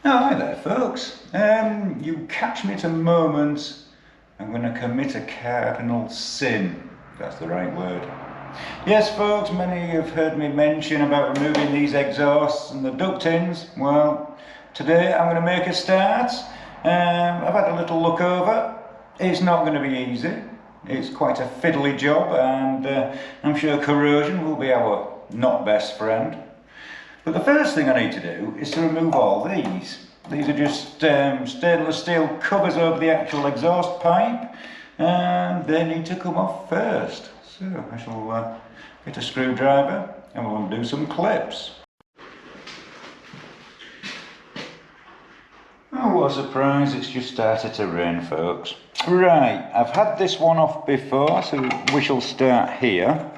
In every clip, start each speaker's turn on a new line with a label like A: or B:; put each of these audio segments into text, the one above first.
A: Oh, hi there folks. You catch me at a moment I'm going to commit a cardinal sin, if that's the right word. Yes folks, many have heard me mention about removing these exhausts and the ductings. Well, today I'm going to make a start. I've had a little look over. It's not going to be easy. It's quite a fiddly job, and I'm sure corrosion will be our not best friend. But the first thing I need to do is to remove all these. These are just stainless steel covers over the actual exhaust pipe, and they need to come off first. So I shall get a screwdriver and we'll undo some clips. Oh, what a surprise, it's just started to rain folks. Right, I've had this one off before, so we shall start here.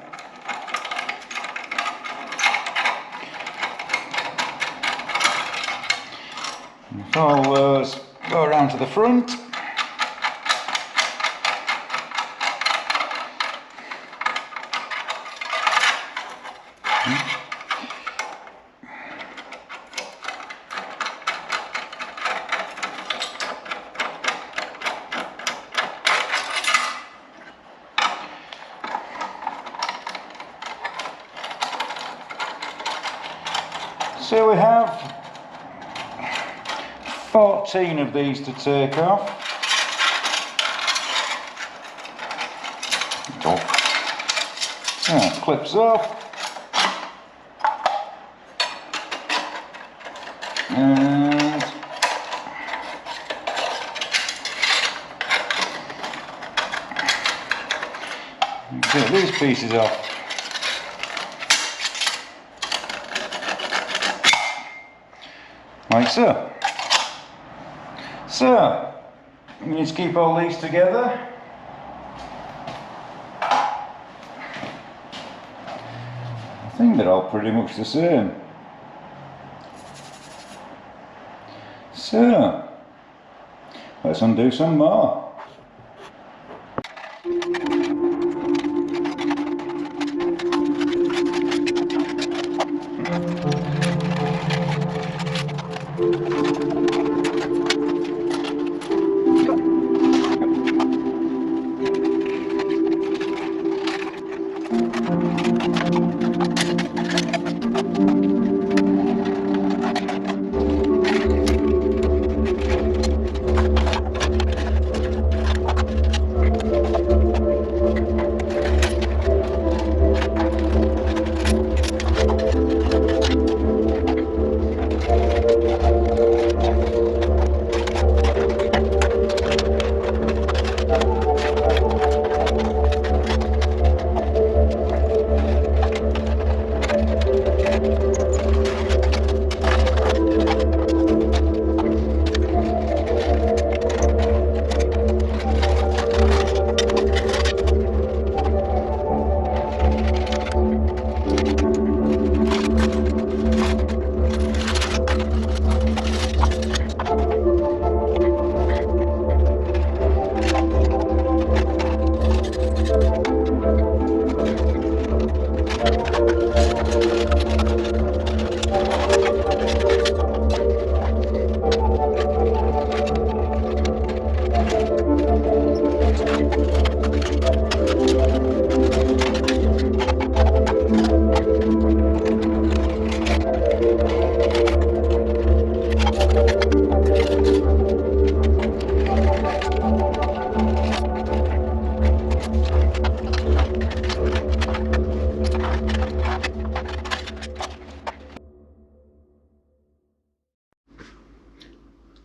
A: All those go around to the front. So we have 14 of these to take off. That clips off. And get these pieces off. Like so. So, we need to keep all these together. I think they're all pretty much the same. So, let's undo some more.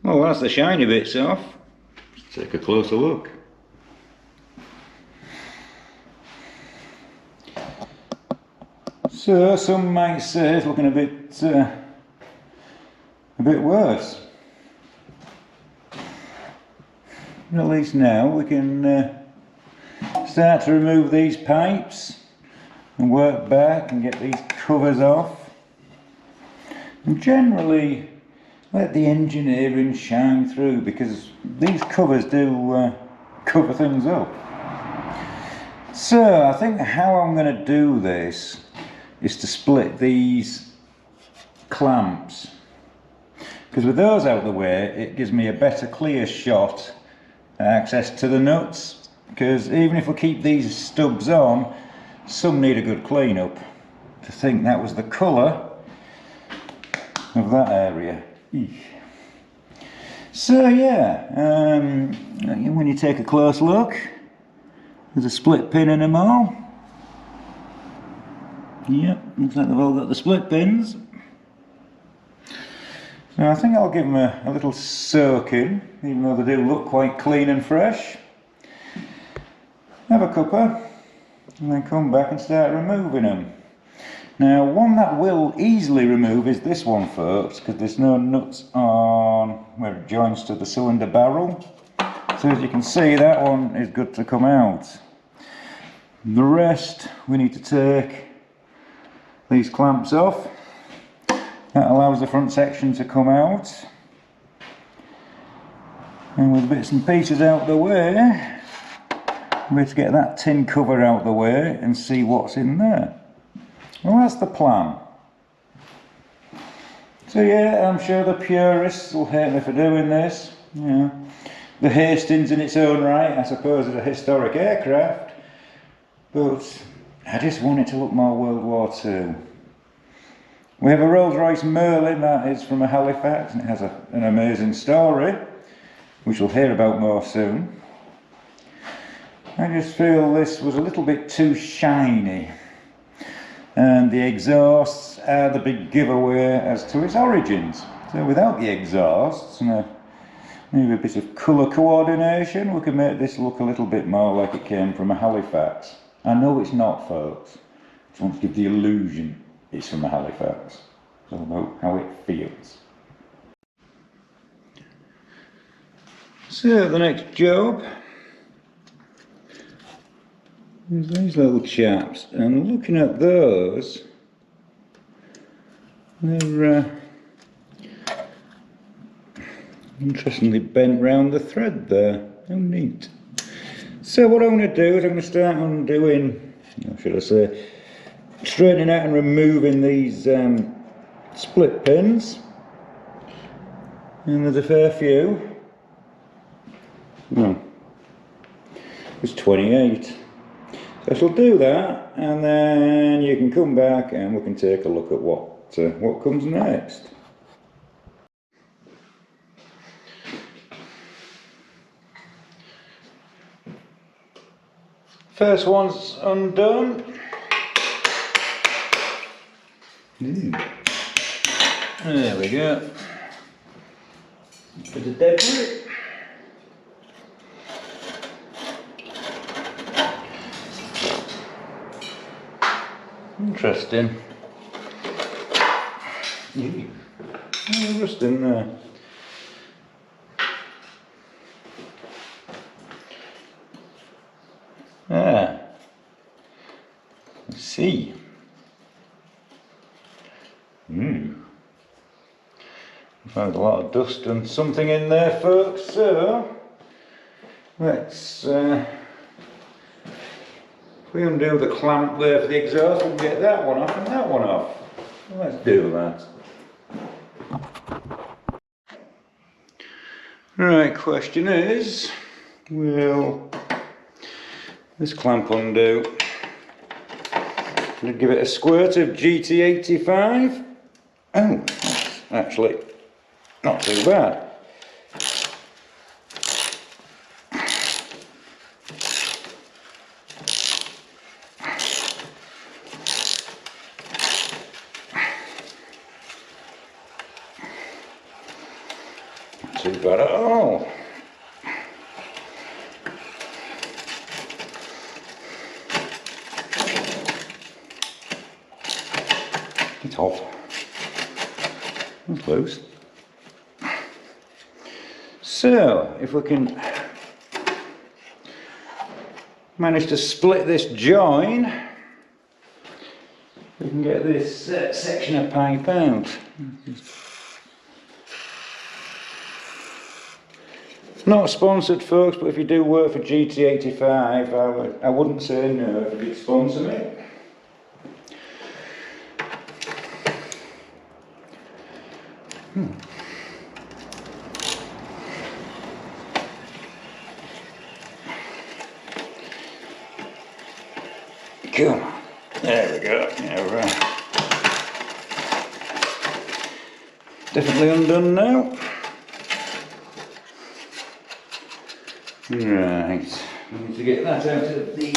A: Well, that's the shiny bits off. Let's take a closer look. So some might say it's looking a bit worse. But at least now we can start to remove these pipes and work back and get these covers off. And generally let the engineering shine through, because these covers do cover things up. So I think how I'm going to do this is to split these clamps. because with those out of the way it gives me a better clear shot access to the nuts, because even if we keep these stubs on, some need a good clean up. To think that was the colour of that area. Eesh. So yeah, when you take a close look, there's a split pin in them all. Yep, looks like they've all got the split pins. So I think I'll give them a little soaking, even though they do look quite clean and fresh. Have a cuppa, and then come back and start removing them. Now, one that will easily remove is this one, folks, because there's no nuts on where it joins to the cylinder barrel. So as you can see, that one is good to come out. The rest, we need to take these clamps off. That allows the front section to come out. And with bits and pieces out the way, we're going to get that tin cover out the way and see what's in there. Well, that's the plan. So yeah, I'm sure the purists will hate me for doing this. Yeah. The Hastings in its own right, I suppose, is a historic aircraft, but I just want it to look more World War II. We have a Rolls Royce Merlin that is from a Halifax, and it has an amazing story, which we'll hear about more soon. I just feel this was a little bit too shiny, and the exhausts are the big giveaway as to its origins. So without the exhausts and maybe a bit of colour coordination, we can make this look a little bit more like it came from a Halifax. I know it's not, folks. I just want to give the illusion it's from a Halifax. It's all about how it feels. So the next job is these little chaps, and looking at those, they're interestingly bent round the thread there. How neat. So what I'm going to do is I'm going to start undoing, or should I say, straightening out and removing these split pins, and there's a fair few. No, there's 28. So I shall do that, and then you can come back and we can take a look at what comes next. First one's undone. There we go. Bit of debris. Interesting. Oh, rust in there. Ah, let's see. Found a lot of dust and something in there, folks, so let's if we undo the clamp there for the exhaust, we can get that one off and that one off. Let's do that. Right, question is, will this clamp undo? Gonna give it a squirt of GT85. Oh, that's actually not too bad. Not too bad at all. It's hot. It's loose. So, if we can manage to split this join, we can get this section of pipe out. Not sponsored, folks, but if you do work for GT85, I wouldn't say no if you'd sponsor me. Come on. There we go. Yeah, right. Definitely undone now. Right. We need to get that out of the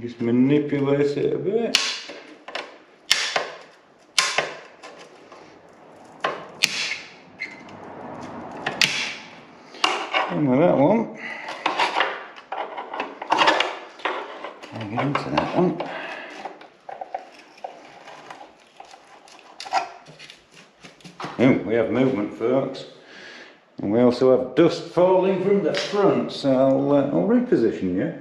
A: just manipulate it a bit. And with that one, I'll get into that one. Oh, we have movement, folks. And we also have dust falling from the front, so I'll reposition you.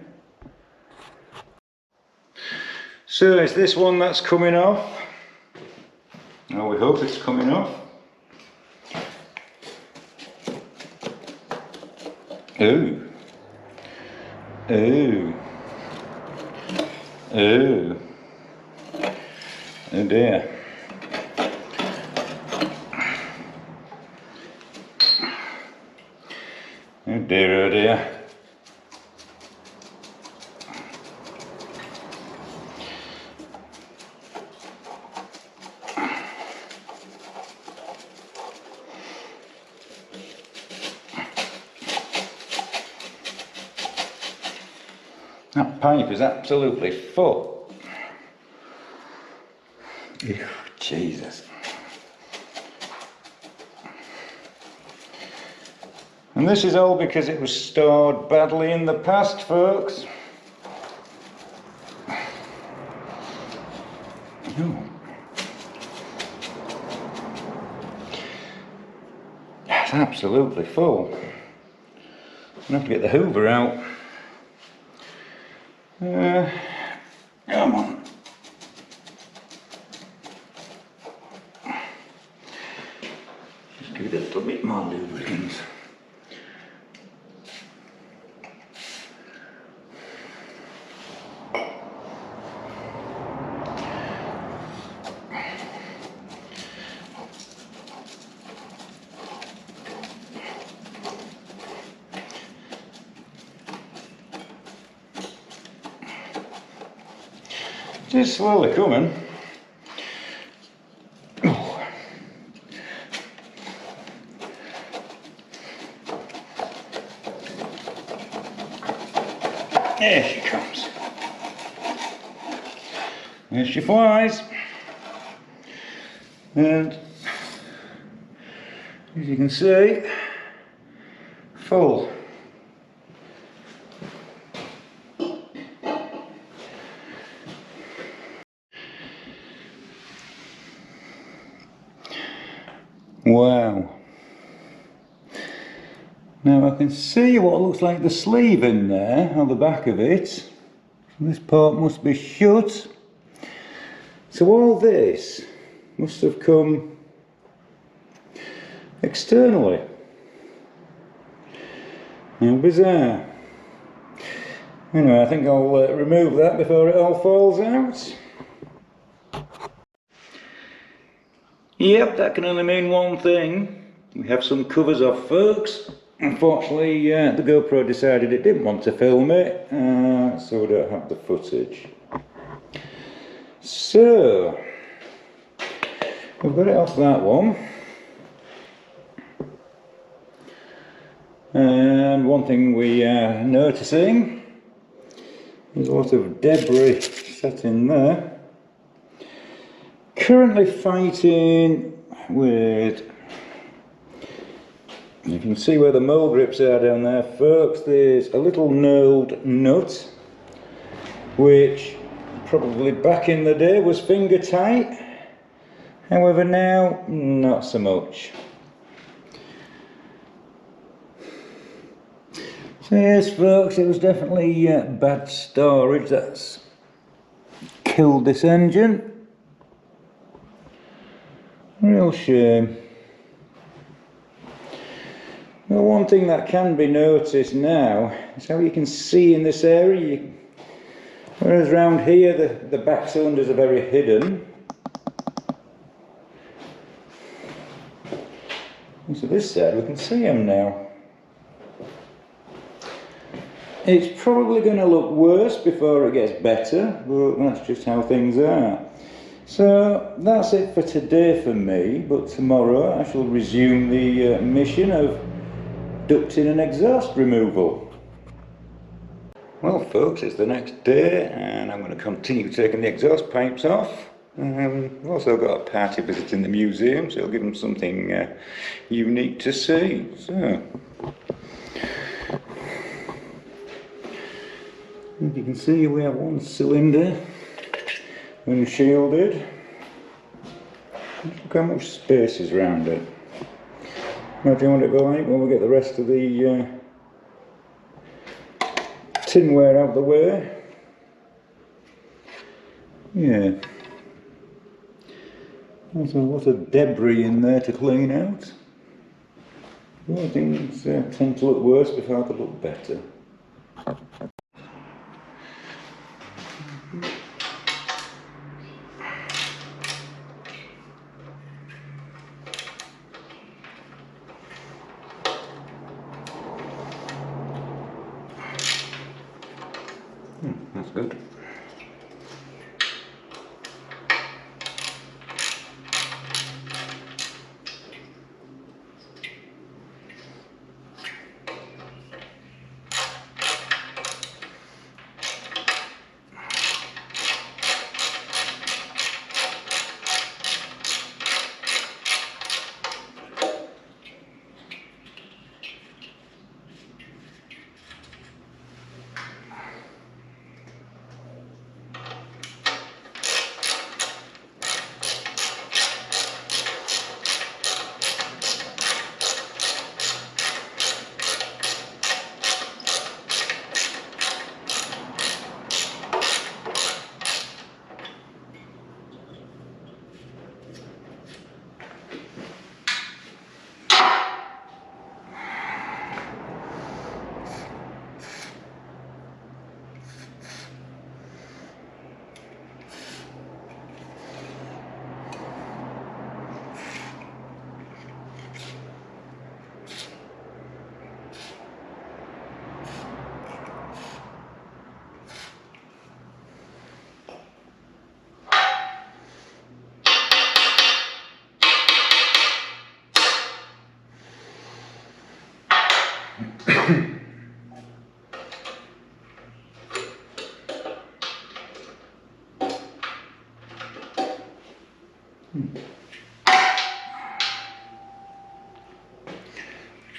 A: So is this one that's coming off? Oh, we hope it's coming off. Oh. Oh. Oh. Oh dear. Oh dear, oh dear. That pipe is absolutely full. Ew, Jesus. And this is all because it was stored badly in the past, folks. Ooh. It's absolutely full. I'm going to have to get the hoover out. Come on. Just give it a little bit more lubricant. Just slowly coming. Oh. There she comes. There she flies. And as you can see, full. Wow. Now I can see what looks like the sleeve in there on the back of it. This part must be shut. So all this must have come externally. How bizarre. Anyway, I think I'll remove that before it all falls out. Yep, that can only mean one thing. We have some covers off, folks. Unfortunately, the GoPro decided it didn't want to film it, so we don't have the footage. So, we've got it off that one. And one thing we are noticing is a lot of debris sat in there. Currently fighting with, you can see where the mole grips are down there, folks. There's a little knurled nut which probably back in the day was finger tight, however now not so much. So yes, folks, it was definitely bad storage that's killed this engine. Real shame. Well, one thing that can be noticed now is how you can see in this area, whereas round here the back cylinders are very hidden. And so this side we can see them now. It's probably going to look worse before it gets better, but that's just how things are. So that's it for today for me, but tomorrow I shall resume the mission of ducting and exhaust removal. Well folks, it's the next day and I'm going to continue taking the exhaust pipes off. I've also got a party visiting the museum, so I'll give them something unique to see. So, as you can see, we have one cylinder unshielded. Look how much space is around it. Imagine what it'll be like when we get the rest of the tinware out of the way. Yeah. There's a lot of debris in there to clean out. Well, things tend to look worse before they look better. That's good.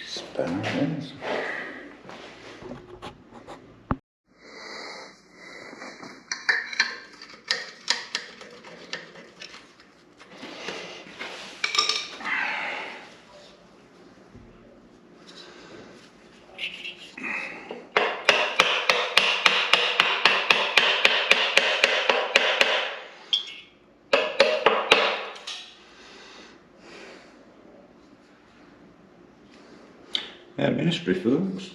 A: Spanners. Ministry folks.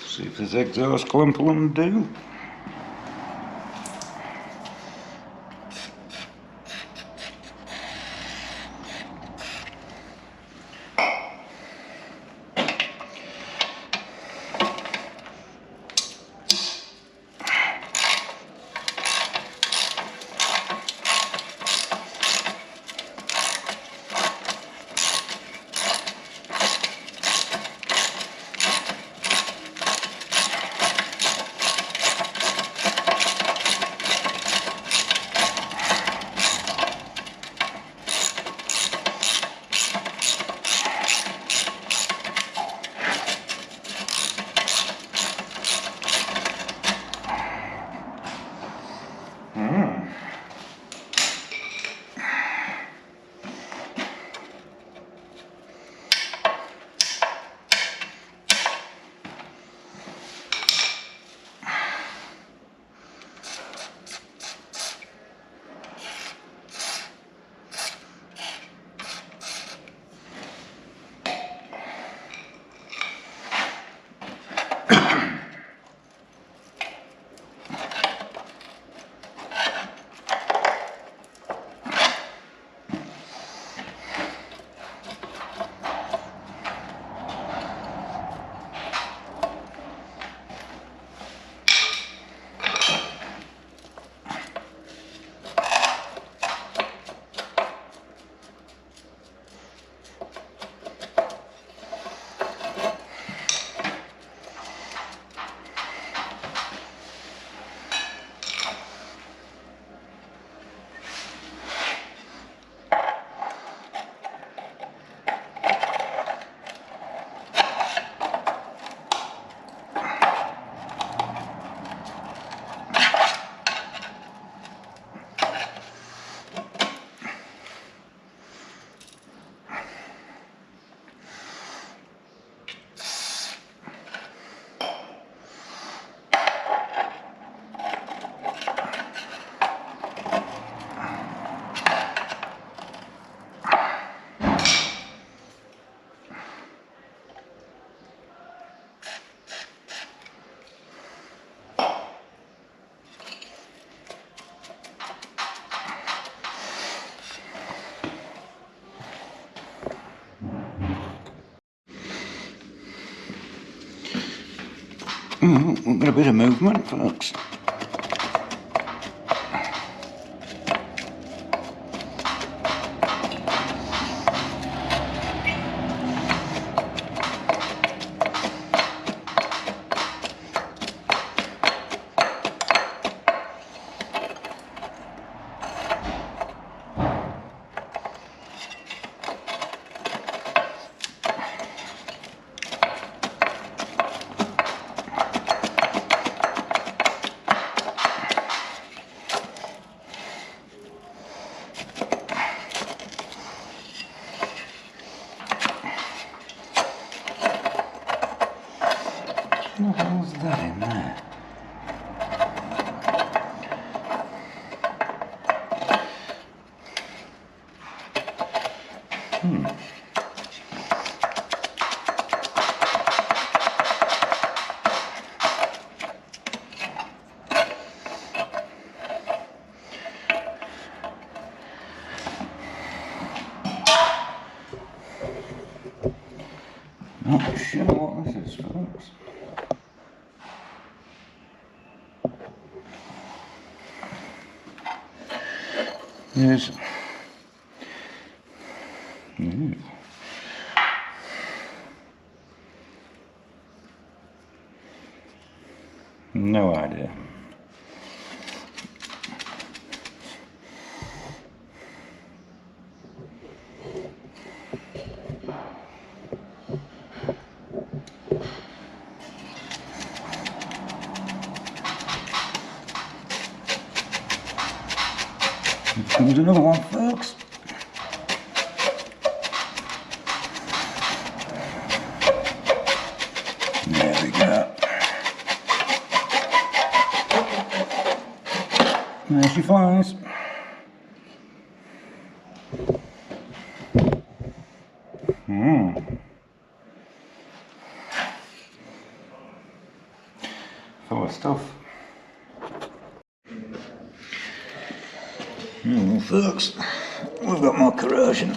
A: See if this exhaust clamp will undo. We've got a bit of movement, folks. What the hell's that in there? Not sure what this is, folks. Yes. No idea. Here comes another one, folks. There we go. There she flies. Full of stuff. Folks, we've got more corrosion.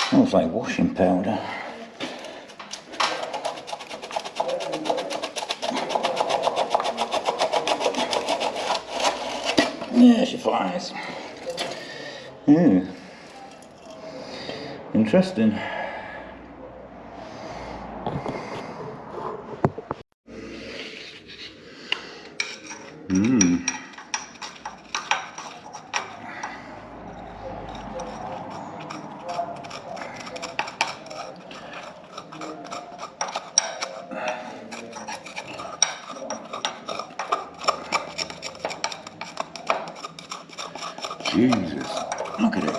A: Smells like washing powder. Yeah, she flies. Yeah. Interesting. Jesus, look at it.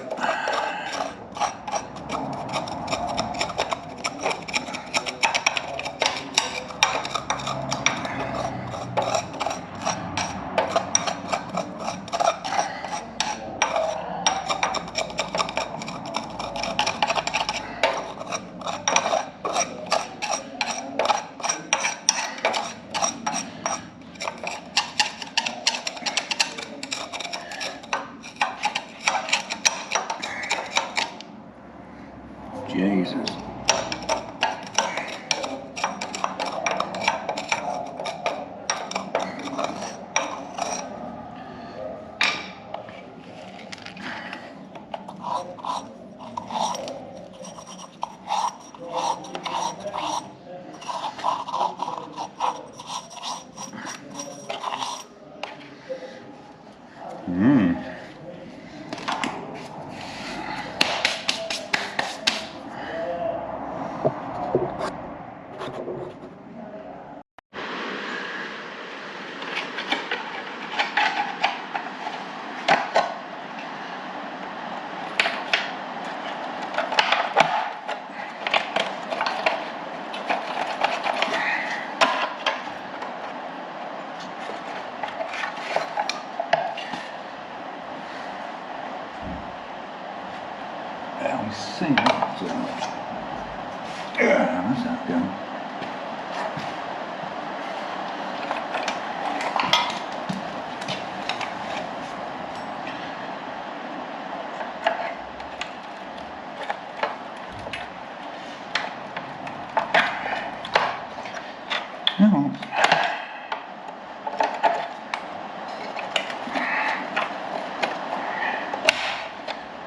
A: Oh.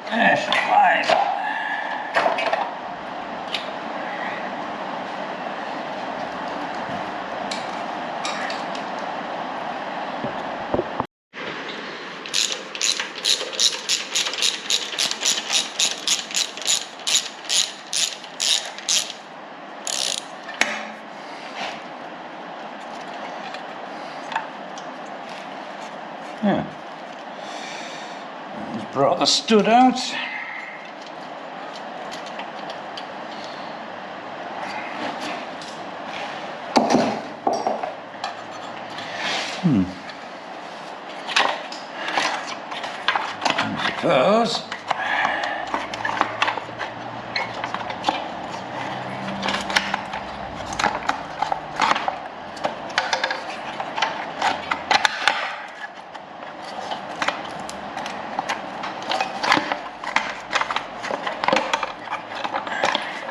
A: There she flies. Yeah. Just brought the stud out. I suppose.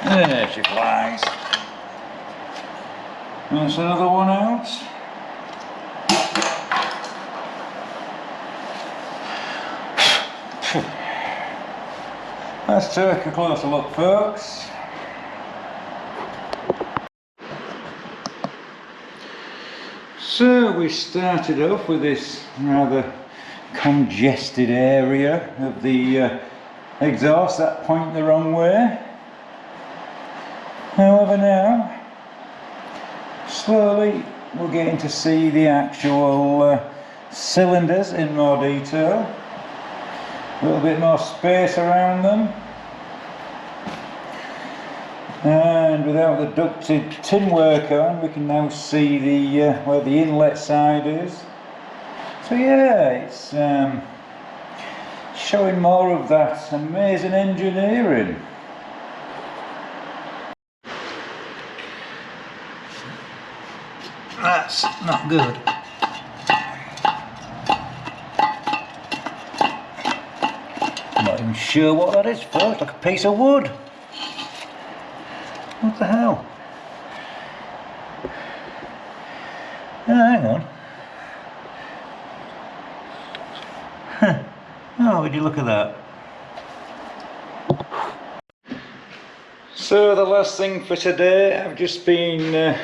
A: There she flies. That's another one out. Let's take a closer look, folks. So we started off with this rather congested area of the exhaust, that point the wrong way. However, now slowly we're getting to see the actual cylinders in more detail, a little bit more space around them, and without the ducted tin work on, we can now see the where the inlet side is. So yeah, it's showing more of that amazing engineering. That's not good. I'm not even sure what that is for. It's like a piece of wood. What the hell? Oh, hang on. Huh. Oh, would you look at that? So the last thing for today, I've just been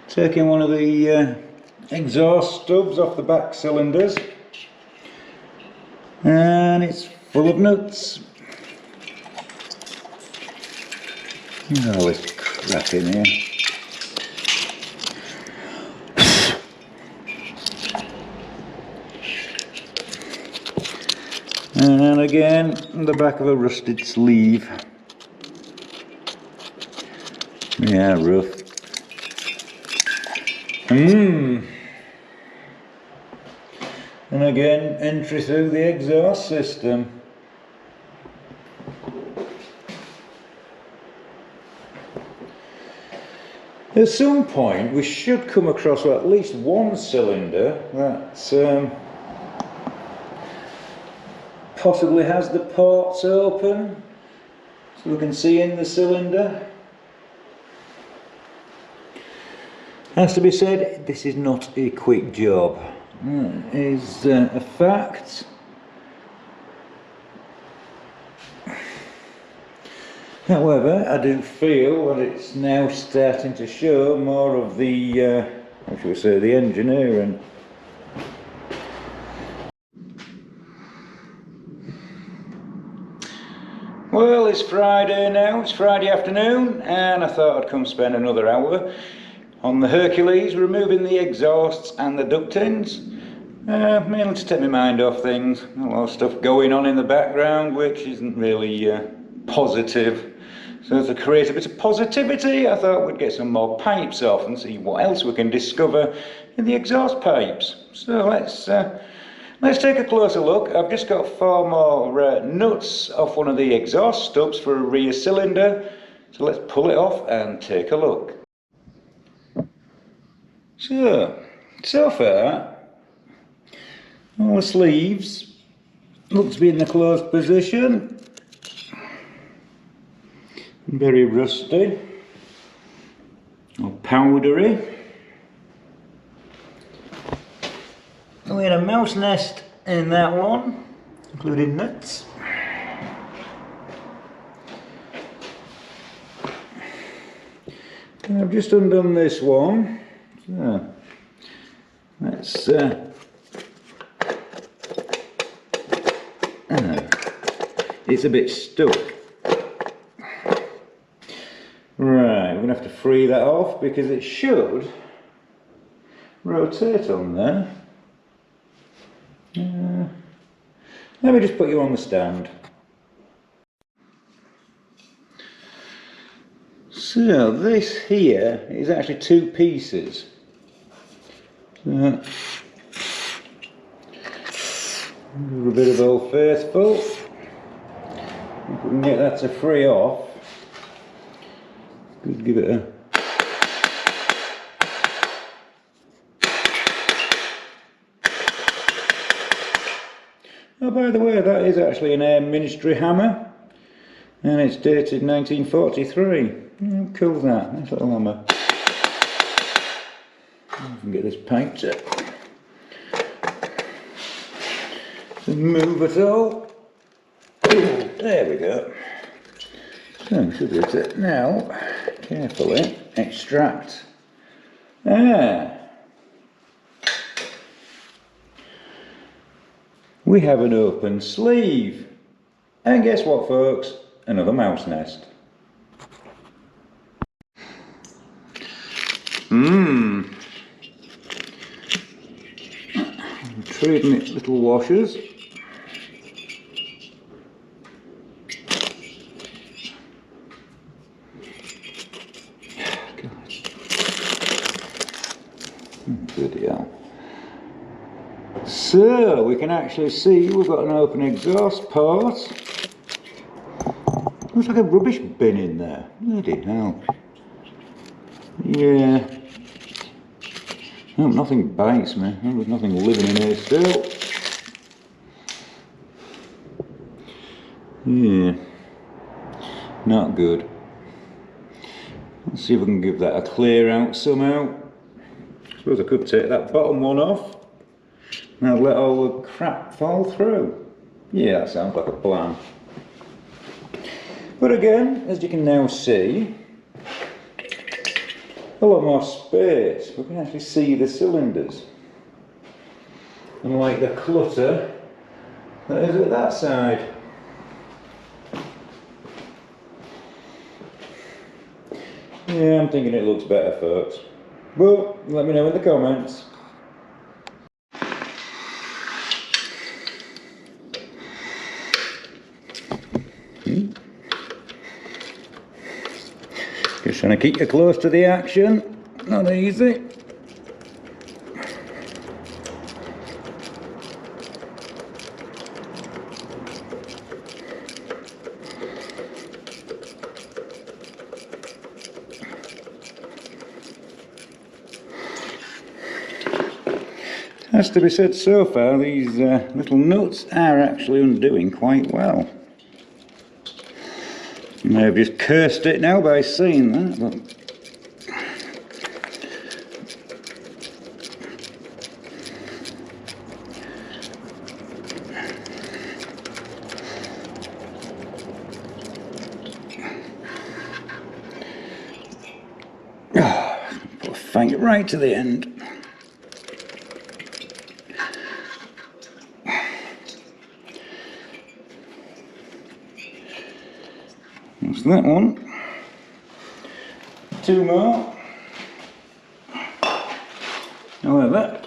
A: taking one of the exhaust stubs off the back cylinders, and it's full of nuts. Oh, there's crap in here. And again, the back of a rusted sleeve. Yeah, rough. And again, entry through the exhaust system. At some point we should come across at least one cylinder that possibly has the ports open so we can see in the cylinder. Has to be said, this is not a quick job. It is a fact. However, I do feel that it's now starting to show more of the, how shall we say, the engineering. Well, it's Friday now, it's Friday afternoon, and I thought I'd come spend another hour on the Hercules, removing the exhausts and the ductings, mainly to take my mind off things. A lot of stuff going on in the background which isn't really positive. So to create a bit of positivity, I thought we'd get some more pipes off and see what else we can discover in the exhaust pipes. So let's take a closer look. I've just got 4 more nuts off one of the exhaust stubs for a rear cylinder. So let's pull it off and take a look. So far, all the sleeves look to be in the closed position. Very rusty. I'll powdery. We had a mouse nest in that one, including nuts. And I've just undone this one. So let's it's a bit stuck. Right, we're going to have to free that off because it should rotate on there. Let me just put you on the stand. So this here is actually two pieces. So, a bit of Old Faithful. If we can get that to free off, could give it a oh, by the way, that is actually an Air Ministry hammer, and it's dated 1943. How cool is that? Nice little hammer. If we can get this paint to move at all. Ooh, there we go. So should be it now. Carefully extract. We have an open sleeve. And guess what, folks? Another mouse nest. Trading its little washers. Radial. So we can actually see we've got an open exhaust port. Looks like a rubbish bin in there. Bloody hell. Yeah. No, nothing bites me. There's nothing living in here still. Yeah. Not good. Let's see if we can give that a clear out somehow. I suppose I could take that bottom one off and I'll let all the crap fall through. Yeah, that sounds like a plan. But again, as you can now see, a lot more space. We can actually see the cylinders, unlike the clutter that is at that side. Yeah, I'm thinking it looks better, folks. But let me know in the comments. Just trying to keep you close to the action. Not easy. Has to be said, so far these little nuts are actually undoing quite well. You may have just cursed it now by seeing that, but put a finger right to the end. That's that one. Two more. However,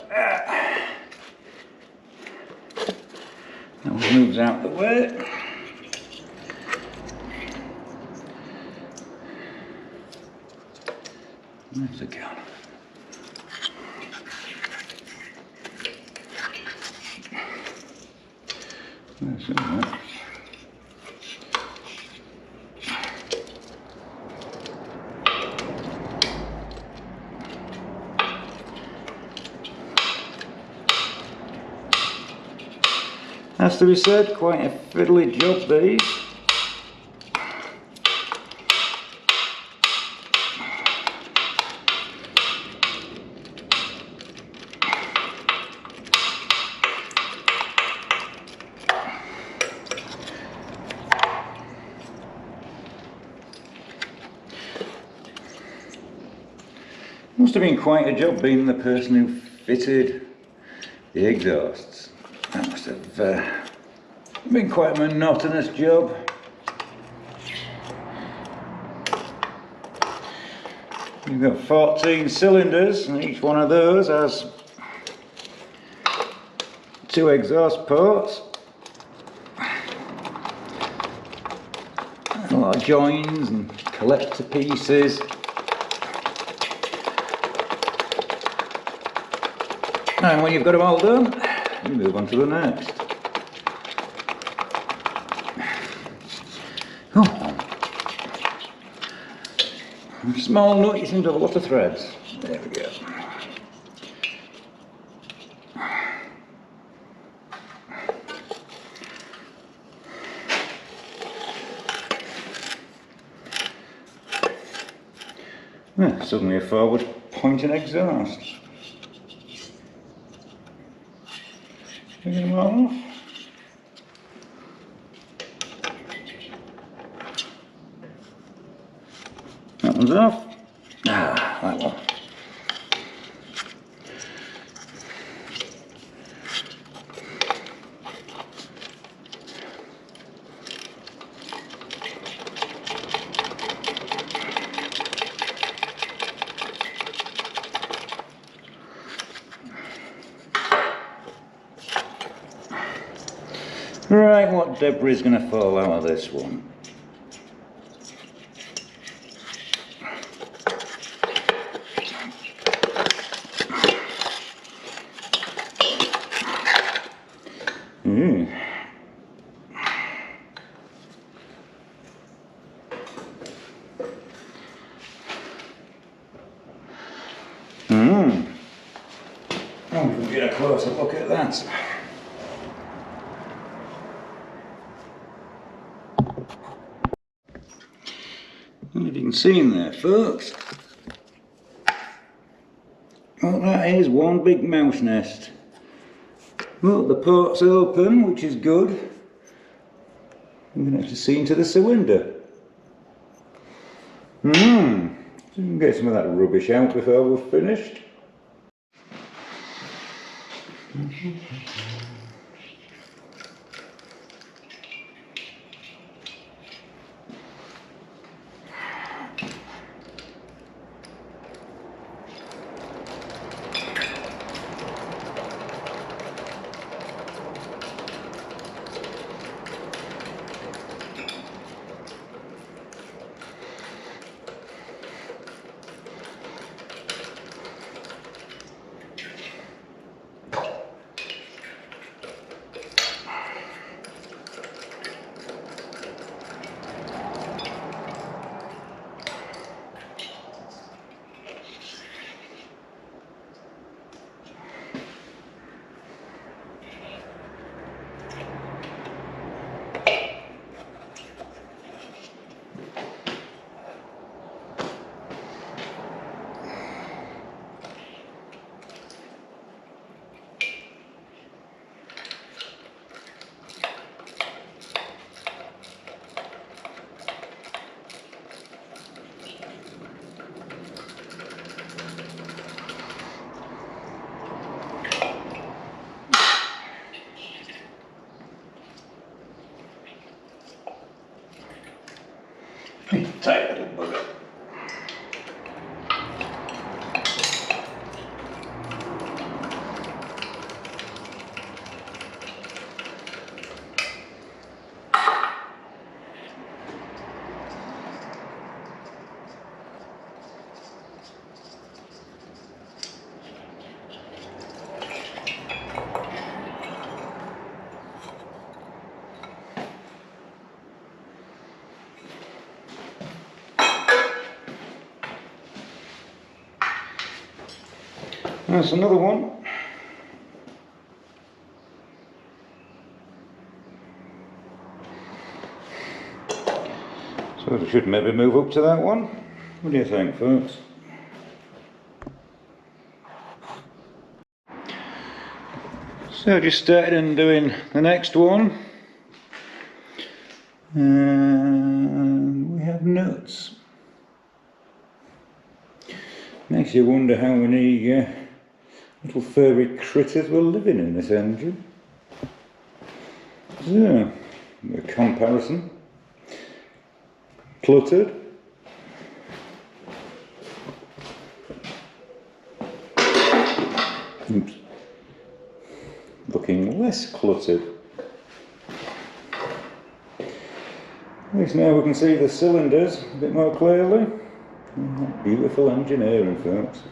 A: that one moves out the way. Where's it gone? That's all right. Has to be said, quite a fiddly job these. Must have been quite a job being the person who fitted the exhausts. That must have been quite a monotonous job. You've got 14 cylinders, and each one of those has 2 exhaust ports, a lot of joins and collector pieces. And when you've got them all done, you move on to the next. Oh. A small nut, you seem to have a lot of threads. There we go. Suddenly a forward pointing exhaust. Get them all off. That one's off. Ah, that one. Right, what debris is going to fall out of this one? Oh, we can get a closer look at that. Well, if you can see in there, folks, well, that is one big mouse nest. Well, the port's open, which is good. I'm going to have to see into the cylinder. So we can get some of that rubbish out before we're finished. Tight little bugger. That's another one. So we should maybe move up to that one. What do you think, folks? So just started undoing the next one. And we have nuts. Nice makes you wonder how many little furry critters were living in this engine. So, a comparison. Cluttered. Oops. Looking less cluttered. At least now we can see the cylinders a bit more clearly. Beautiful engineering, folks.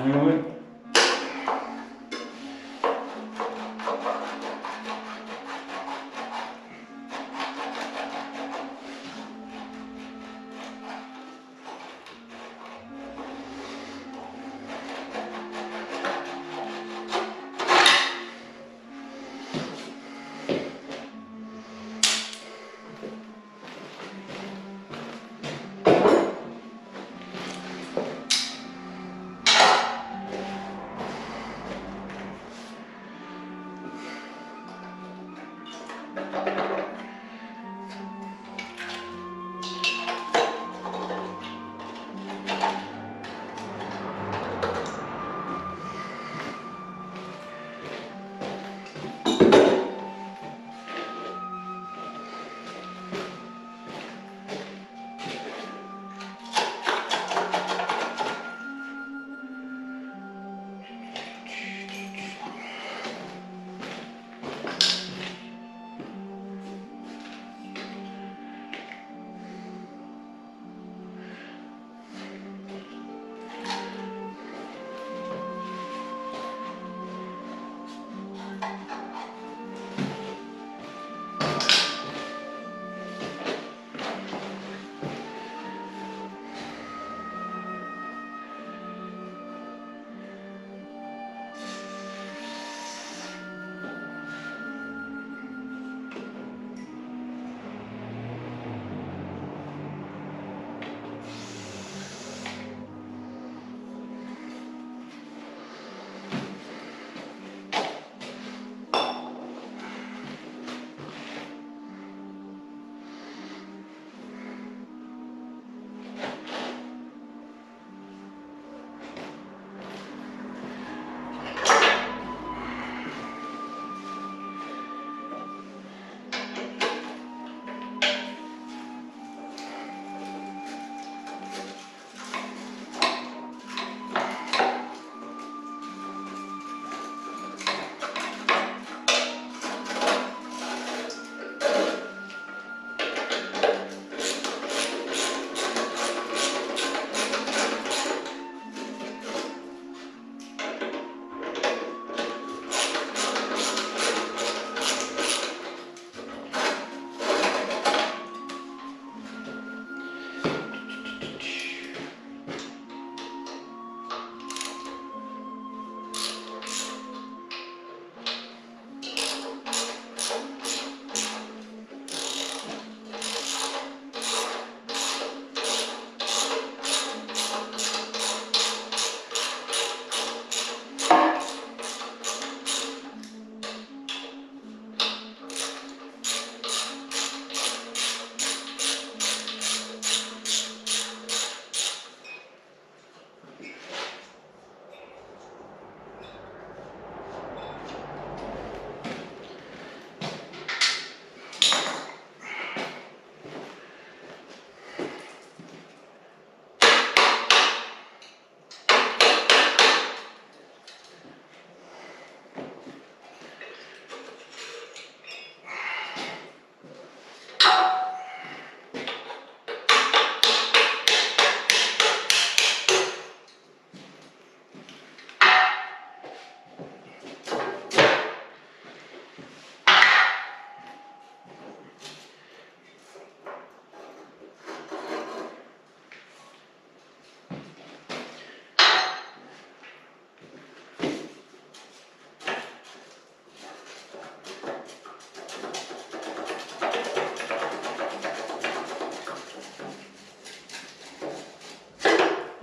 A: Really?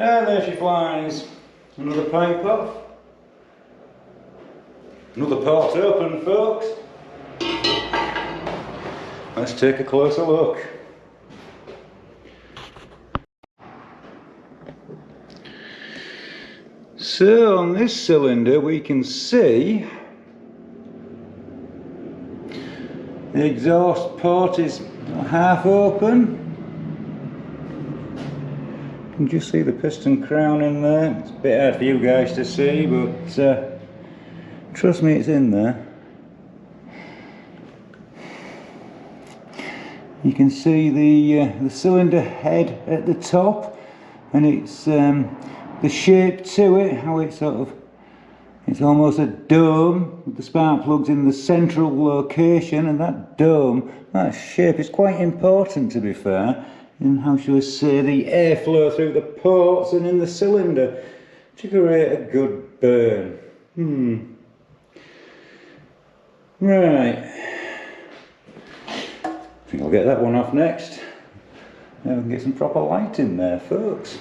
A: And there she flies. Another pipe off. Another port open, folks. Let's take a closer look. So on this cylinder we can see the exhaust port is half open. You can just see the piston crown in there. It's a bit hard for you guys to see, but trust me, it's in there. You can see the cylinder head at the top, and it's the shape to it, how it's almost a dome with the spark plugs in the central location, and that dome, that shape is quite important, to be fair, in how shall I say, the airflow through the ports and in the cylinder to create a good burn. Right. I think I'll get that one off next. Now we can get some proper light in there, folks.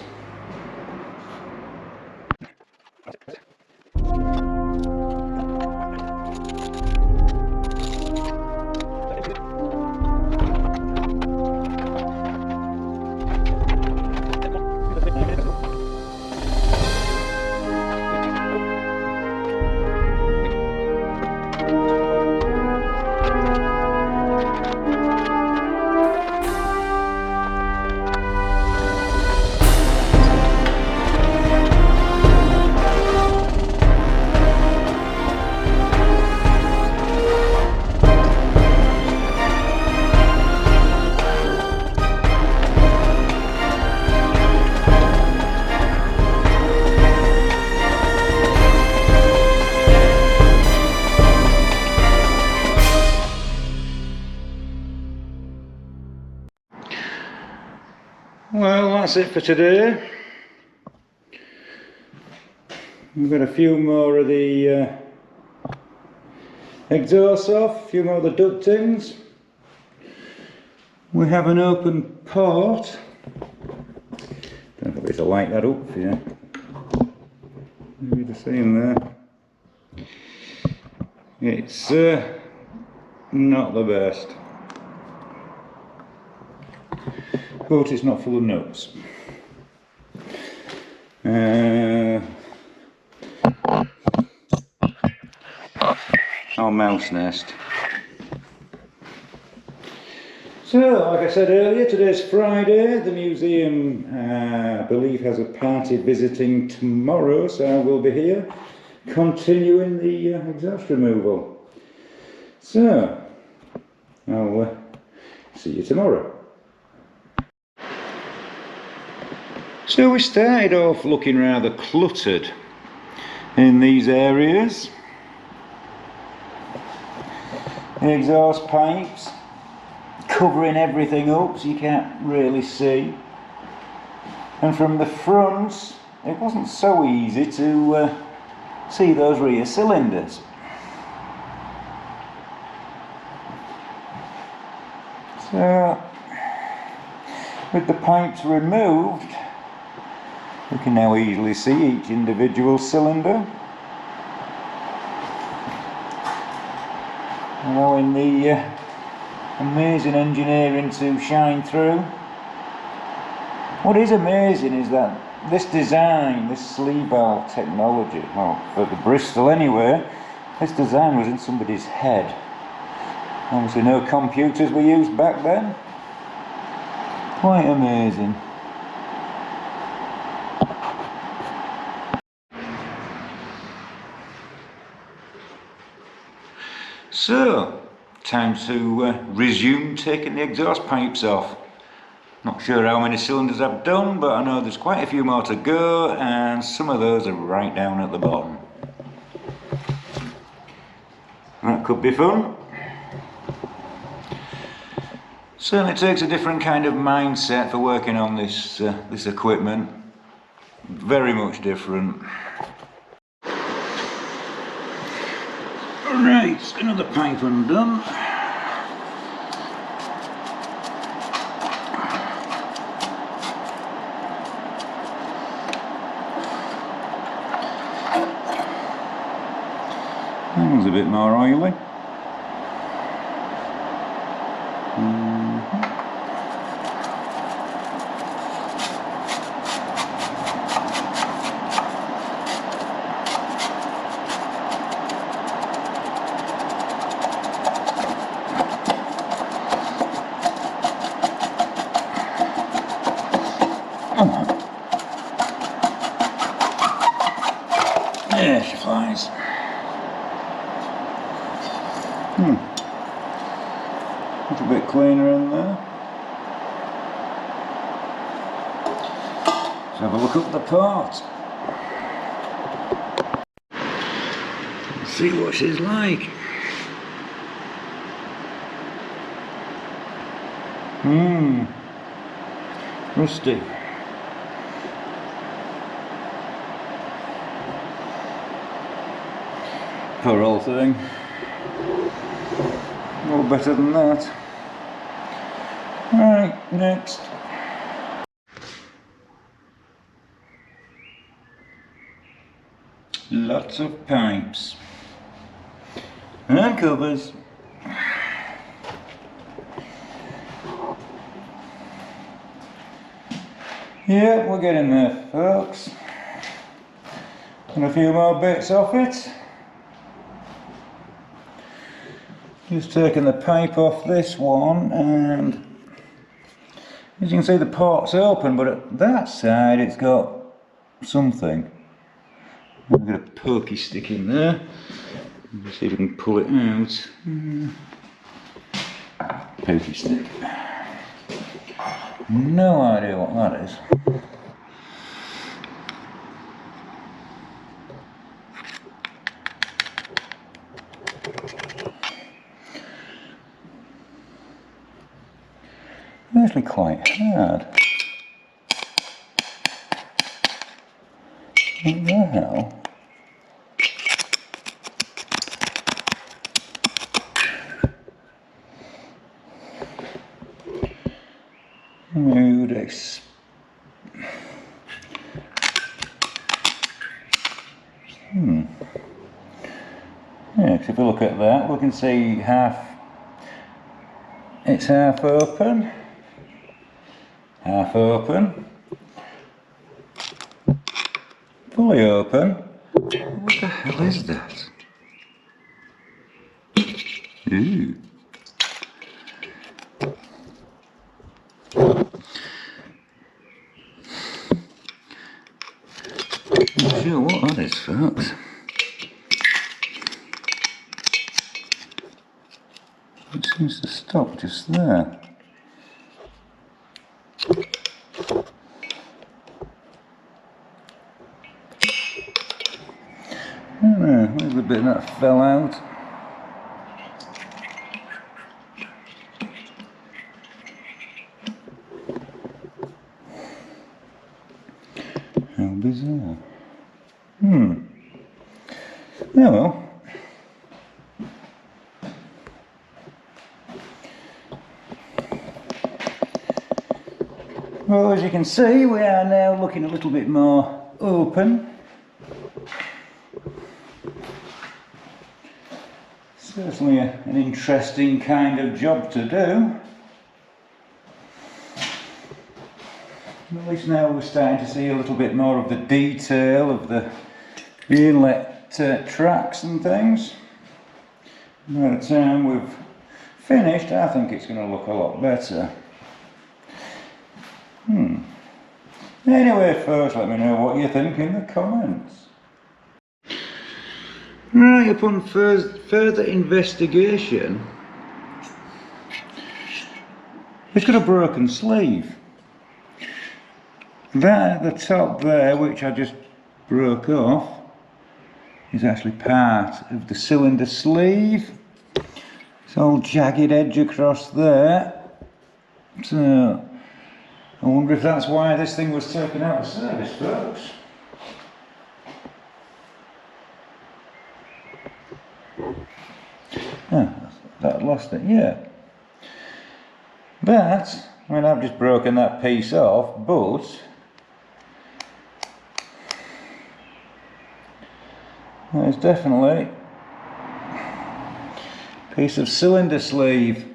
A: Well, that's it for today. We've got a few more of the exhausts off, a few more of the ductings. We have an open port. Don't know if I light that up for you. Maybe to see in there. It's not the best. But it's not full of notes. Our mouse nest. So, like I said earlier, today's Friday. The museum, I believe, has a party visiting tomorrow, so I will be here continuing the exhaust removal. So, I'll see you tomorrow. So we started off looking rather cluttered in these areas. The exhaust pipes covering everything up so you can't really see. And from the front it wasn't so easy to see those rear cylinders. So with the pipes removed, we can now easily see each individual cylinder, allowing the amazing engineering to shine through. What is amazing is that this design, this sleeve valve technology, well, for the Bristol anyway, this design was in somebody's head. Obviously no computers were used back then. Quite amazing. So, time to resume taking the exhaust pipes off. Not sure how many cylinders I've done, but I know there's quite a few more to go, and some of those are right down at the bottom. That could be fun. Certainly takes a different kind of mindset for working on this this equipment. Very much different. Right, another pipe undone. a bit more oily. There she flies. A little bit cleaner in there. Let's have a look at the part. Let's see what she's like. Rusty. Poor old thing. No better than that. Right, next. Lots of pipes. And covers. Yeah, we're getting there, folks. And a few more bits off it. Just taking the pipe off this one, and as you can see the port's open, but at that side it's got something. I've got a pokey stick in there. Let's see if we can pull it out. Pokey stick. No idea what that is. Actually quite hard. What the hell? Mood Yeah, because if we look at that, we can see it's half open. Half open, fully open. What the hell is that? Ooh. I'm not sure what that is, folks. It seems to stop just there. There's a bit that fell out. How bizarre. Yeah, well. Well, as you can see, we are now looking a little bit more open. Certainly an interesting kind of job to do. At least now we're starting to see a little bit more of the detail of the inlet tracks and things. By the time we've finished, I think it's going to look a lot better. Anyway, folks, let me know what you think in the comments. Right, upon further investigation, it's got a broken sleeve. That at the top there, which I just broke off, is actually part of the cylinder sleeve. It's all jagged edge across there. So I wonder if that's why this thing was taken out of service, folks. That lost it, yeah. But, I mean, I've just broken that piece off, but there's definitely piece of cylinder sleeve.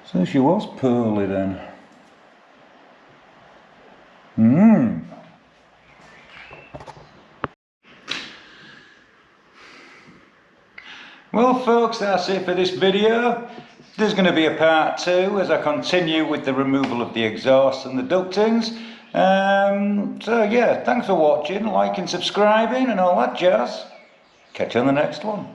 A: So she was poorly then. Well folks, that's it for this video. There's going to be a part 2 as I continue with the removal of the exhaust and the ductings. So yeah, thanks for watching, liking, subscribing and all that jazz. Catch you on the next one.